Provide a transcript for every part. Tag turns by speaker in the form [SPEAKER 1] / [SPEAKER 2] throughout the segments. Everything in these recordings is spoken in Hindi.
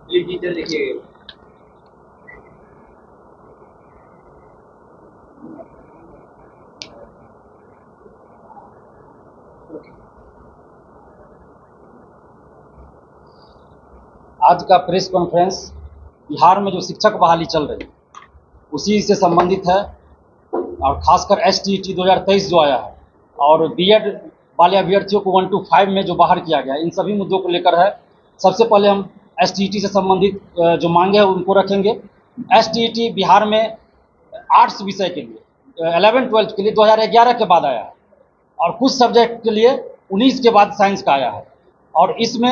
[SPEAKER 1] इधर देखिए।
[SPEAKER 2] आज का प्रेस कॉन्फ्रेंस बिहार में जो शिक्षक बहाली चल रही है उसी से संबंधित है, और खासकर STET 2023 जो आया है और बीएड वाले अभ्यर्थियों को 1 to 5 में जो बाहर किया गया, इन सभी मुद्दों को लेकर है। सबसे पहले हम STET से संबंधित जो मांगे हैं उनको रखेंगे। STET बिहार में आर्ट्स विषय के लिए 11-12 के लिए 2011 के बाद आया है और कुछ सब्जेक्ट के लिए 19 के बाद साइंस का आया है, और इसमें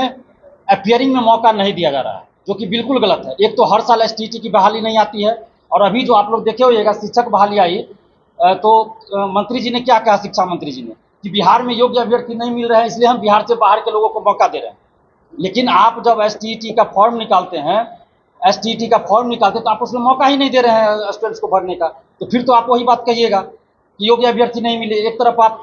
[SPEAKER 2] अपियरिंग में मौका नहीं दिया जा रहा है, जो कि बिल्कुल गलत है। एक तो हर साल STET की बहाली नहीं आती है, और अभी जो आप लोग देखे होइएगा शिक्षक बहाली आई तो मंत्री जी ने क्या कहा, शिक्षा मंत्री जी ने, कि बिहार में योग्य अभ्यर्थी नहीं मिल रहे हैं इसलिए हम बिहार से बाहर के लोगों को मौका दे रहे हैं। लेकिन आप जब STET का फॉर्म निकालते हैं, STET का फॉर्म निकालते तो आप उसमें मौका ही नहीं दे रहे हैं स्टूडेंट्स को भरने का, तो फिर तो आप वही बात कहिएगा कि योग्य अभ्यर्थी नहीं मिले। एक तरफ आप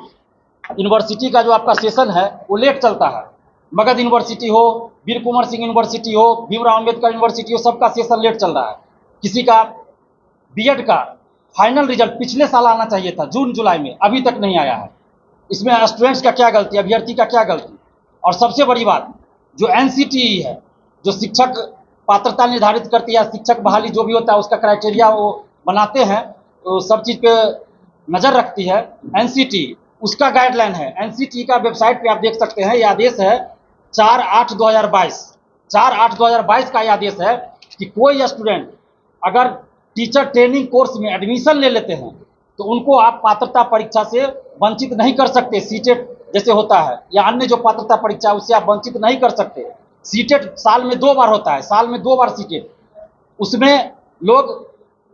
[SPEAKER 2] यूनिवर्सिटी का जो आपका सेशन है वो लेट चलता है, मगध यूनिवर्सिटी हो, वीर कुंवर सिंह यूनिवर्सिटी हो, भीमराव अम्बेडकर यूनिवर्सिटी हो, सबका सेशन लेट चल रहा है। किसी का बीएड का फाइनल रिजल्ट पिछले साल आना चाहिए था जून जुलाई में, अभी तक नहीं आया है। इसमें स्टूडेंट्स का क्या गलती, अभ्यर्थी का क्या गलती। और सबसे बड़ी बात, जो NCTE है, जो शिक्षक पात्रता निर्धारित करती है, शिक्षक बहाली जो भी होता है उसका क्राइटेरिया वो बनाते हैं, तो सब चीज़ पे नज़र रखती है NCTE, उसका गाइडलाइन है। NCTE का वेबसाइट पे आप देख सकते हैं, ये आदेश है 4/8/2022, 4/8/2022 का ये आदेश है कि कोई स्टूडेंट अगर टीचर ट्रेनिंग कोर्स में एडमिशन ले लेते हैं तो उनको आप पात्रता परीक्षा से वंचित नहीं कर सकते। सीटेट जैसे होता है या अन्य जो पात्रता परीक्षा है उससे आप वंचित नहीं कर सकते। सीटेट साल में 2 बार होता है, साल में 2 बार सीटेट, उसमें लोग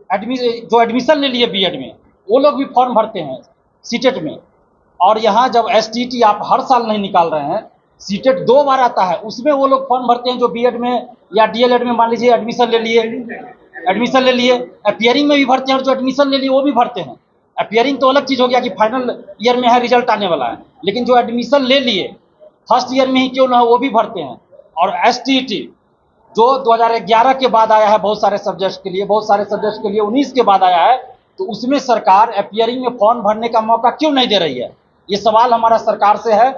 [SPEAKER 2] जो एडमिशन ले लिए बीएड में वो लोग भी फॉर्म भरते हैं सीटेट में। और यहाँ जब STET आप हर साल नहीं निकाल रहे हैं, सीटेट 2 बार आता है, उसमें वो लोग फॉर्म भरते हैं जो बीएड में या DLED में मान लीजिए एडमिशन ले लिए, अपियरिंग में भी भरते हैं, और जो एडमिशन ले लिए वो भी भरते हैं। अपियरिंग तो अलग चीज़ हो गया कि फाइनल ईयर में है, रिजल्ट आने वाला है, लेकिन जो एडमिशन ले लिए फर्स्ट ईयर में ही क्यों ना हो वो भी भरते हैं। और STET जो 2011 के बाद आया है बहुत सारे सब्जेक्ट्स के लिए, बहुत सारे सब्जेक्ट्स के लिए 19 के बाद आया है, तो उसमें सरकार अपियरिंग में फॉर्म भरने का मौका क्यों नहीं दे रही है। ये सवाल हमारा सरकार से है,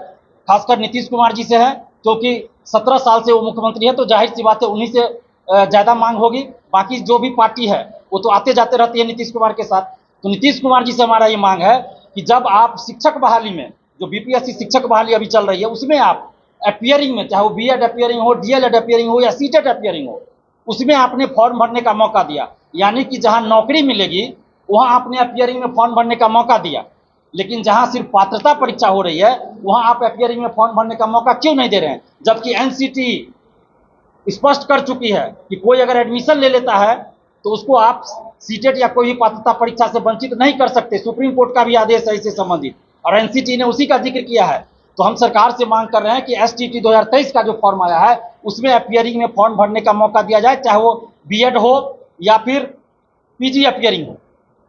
[SPEAKER 2] खासकर नीतीश कुमार जी से है, क्योंकि 17 साल से वो मुख्यमंत्री है, तो जाहिर सी बात है उन्हीं से ज़्यादा मांग होगी। बाकी जो भी पार्टी है वो तो आते जाते रहती है नीतीश कुमार के साथ, तो नीतीश कुमार जी से हमारा ये मांग है कि जब आप शिक्षक बहाली में, जो BPSC शिक्षक बहाली अभी चल रही है, उसमें आप अपियरिंग में, चाहे वो बीएड अपियरिंग हो, DLED अपियरिंग हो या सीटेट अपियरिंग हो, उसमें आपने फॉर्म भरने का मौका दिया। यानी कि जहां नौकरी मिलेगी वहां आपने अपियरिंग में फॉर्म भरने का मौका दिया, लेकिन जहां सिर्फ पात्रता परीक्षा हो रही है वहां आप अपियरिंग में फॉर्म भरने का मौका क्यों नहीं दे रहे हैं। जबकि NCTE स्पष्ट कर चुकी है कि कोई अगर एडमिशन ले लेता है तो उसको आप सीटेट या कोई भी पात्रता परीक्षा से वंचित नहीं कर सकते। सुप्रीम कोर्ट का भी आदेश है इससे संबंधित, और NCTE ने उसी का जिक्र किया है। तो हम सरकार से मांग कर रहे हैं कि STET 2023 का जो फॉर्म आया है उसमें अपियरिंग में फॉर्म भरने का मौका दिया जाए, चाहे वो बीएड हो या फिर PG अपियरिंग हो।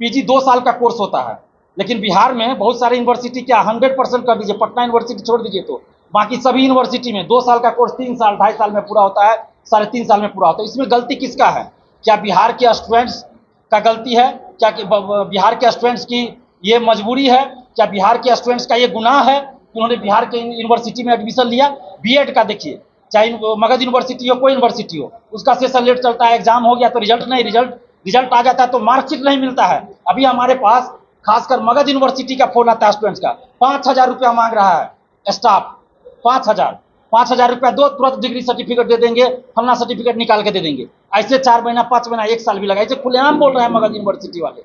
[SPEAKER 2] PG 2 साल का कोर्स होता है, लेकिन बिहार में बहुत सारे यूनिवर्सिटी क्या 100% कर दीजिए, पटना यूनिवर्सिटी छोड़ दीजिए, तो बाकी सभी यूनिवर्सिटी में 2 साल का कोर्स 3 साल 2.5 साल में पूरा होता है, 3.5 साल में पूरा होता है। इसमें गलती किसका है? क्या बिहार के स्टूडेंट्स का गलती है? क्या बिहार के स्टूडेंट्स की ये मजबूरी है? क्या बिहार के स्टूडेंट्स का ये गुनाह है कि उन्होंने बिहार के यूनिवर्सिटी में एडमिशन लिया? बीएड का देखिए, चाहे मगध यूनिवर्सिटी हो, कोई यूनिवर्सिटी हो, उसका सेशन लेट चलता है, एग्जाम हो गया तो रिजल्ट नहीं, रिजल्ट आ जाता है तो मार्कशीट नहीं मिलता है। अभी हमारे पास खासकर मगध यूनिवर्सिटी का फोन आता है स्टूडेंट्स का, 5,000 रुपया मांग रहा है स्टाफ, 5,000 रुपया दो, तुरंत डिग्री सर्टिफिकेट दे देंगे, फलना सर्टिफिकेट निकाल के दे देंगे। ऐसे 4 महीना 5 महीना 1 साल भी लगा, ऐसे खुलेआम बोल रहे हैं मगध यूनिवर्सिटी वाले।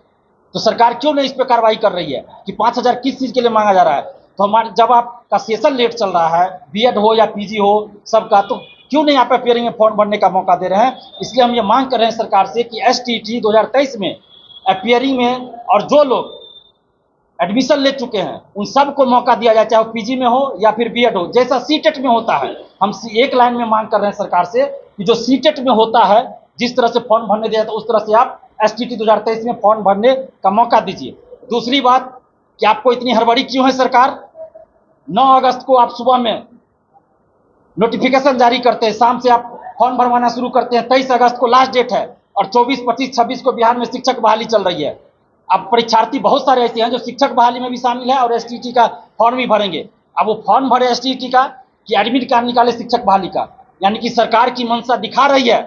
[SPEAKER 2] तो सरकार क्यों नहीं इस पर कार्रवाई कर रही है कि 5,000 किस चीज़ के लिए मांगा जा रहा है। तो हमारे जब आपका सेशन लेट चल रहा है, बीएड हो या पीजी हो सबका, तो क्यों नहीं आप अपियरिंग में फॉर्म भरने का मौका दे रहे हैं। इसलिए हम ये मांग कर रहे हैं सरकार से कि STET 2023 में अपियरिंग में, और जो लोग एडमिशन ले चुके हैं उन सबको मौका दिया जाए, चाहे वो पीजी में हो या फिर बीएड हो, जैसा सीटेट में होता है। हम एक लाइन में मांग कर रहे हैं सरकार से कि जो सीटेट में होता है, जिस तरह से फॉर्म भरने दिया था उस तरह से आप STET 2023 में फॉर्म भरने का मौका दीजिए। दूसरी बात कि आपको इतनी हड़बड़ी क्यों है सरकार? 9 अगस्त को आप सुबह में नोटिफिकेशन जारी करते हैं, शाम से आप फॉर्म भरवाना शुरू करते हैं। 23 अगस्त को लास्ट डेट है और 24, 25, 26 को बिहार में शिक्षक बहाली चल रही है। अब परीक्षार्थी बहुत सारे ऐसे हैं जो शिक्षक बहाली में भी शामिल है और एसटीईटी का फॉर्म भी भरेंगे। अब वो फॉर्म भरे एसटीईटी का कि एडमिट कार्ड निकाले शिक्षक बहाली का, यानी कि सरकार की मंशा दिखा रही है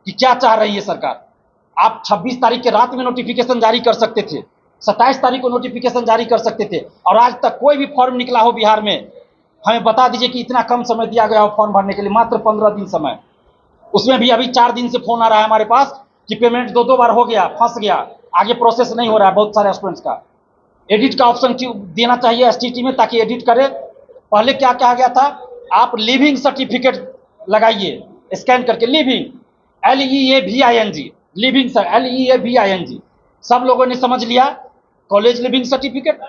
[SPEAKER 2] कि क्या चाह रही है सरकार। आप 26 तारीख के रात में नोटिफिकेशन जारी कर सकते थे, 27 तारीख को नोटिफिकेशन जारी कर सकते थे, और आज तक कोई भी फॉर्म निकला हो बिहार में, हमें बता दीजिए कि इतना कम समय दिया गया हो फॉर्म भरने के लिए, मात्र 15 दिन समय। उसमें भी अभी 4 दिन से फोन आ रहा है हमारे पास कि पेमेंट 2 बार हो गया, फंस गया, आगे प्रोसेस नहीं हो रहा है बहुत सारे स्टूडेंट्स का। एडिट का ऑप्शन क्यों देना चाहिए एसटीटी में, ताकि एडिट करे। पहले क्या कहा गया था, आप लिविंग सर्टिफिकेट लगाइए स्कैन करके, living LEAVING, living sir LEAVING। सब लोगों ने समझ लिया कॉलेज लिविंग सर्टिफिकेट,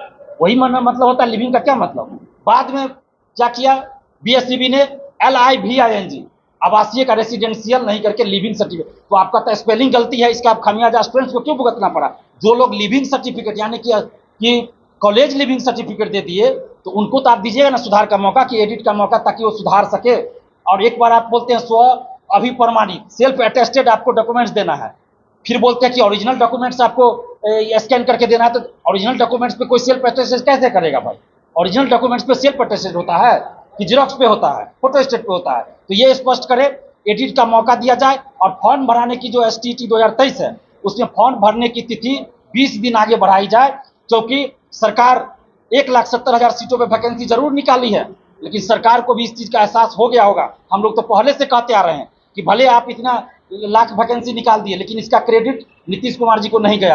[SPEAKER 2] वही मतलब होता है लिविंग का क्या मतलब। बाद में क्या किया बीएससीबी ने, LIVING, आवासीय का रेसिडेंशियल नहीं करके लिविंग सर्टिफिकेट। तो आपका तो स्पेलिंग गलती है, इसका आप खामियाजा स्टूडेंट्स को क्यों भुगतना पड़ा। जो लोग लिविंग सर्टिफिकेट यानी कि कॉलेज लिविंग सर्टिफिकेट दे दिए, तो उनको तो आप दीजिएगा ना सुधार का मौका, कि एडिट का मौका, ताकि वो सुधार सके। और एक बार आप बोलते हैं स्व अभिप्रमाणित सेल्फ अटेस्टेड आपको डॉक्यूमेंट्स देना है, फिर बोलते हैं कि ओरिजिनल डॉक्यूमेंट्स आपको स्कैन करके देना है। तो ओरिजिनल डॉक्यूमेंट्स पे कोई सेल्फ अटेस्टेड कैसे करेगा भाई। ओरिजिनल डॉक्यूमेंट्स पे सेल्फ अटेस्टेड होता है कि जेरॉक्स पे होता है, फोटो स्टेट पे होता है। तो ये स्पष्ट करे, एडिट का मौका दिया जाए। और फॉर्म भराने की जो एसटीटी 2023 है, उसमें फॉर्म भरने की तिथि 20 दिन आगे बढ़ाई जाए, क्योंकि सरकार 1,70,000 सीटों पे वैकेंसी जरूर निकाली है, लेकिन सरकार को भी इस चीज का एहसास हो गया होगा। हम लोग तो पहले से कहते आ रहे हैं कि भले आप इतना लाख वैकेंसी निकाल दिए, लेकिन इसका क्रेडिट नीतीश कुमार जी को नहीं गया।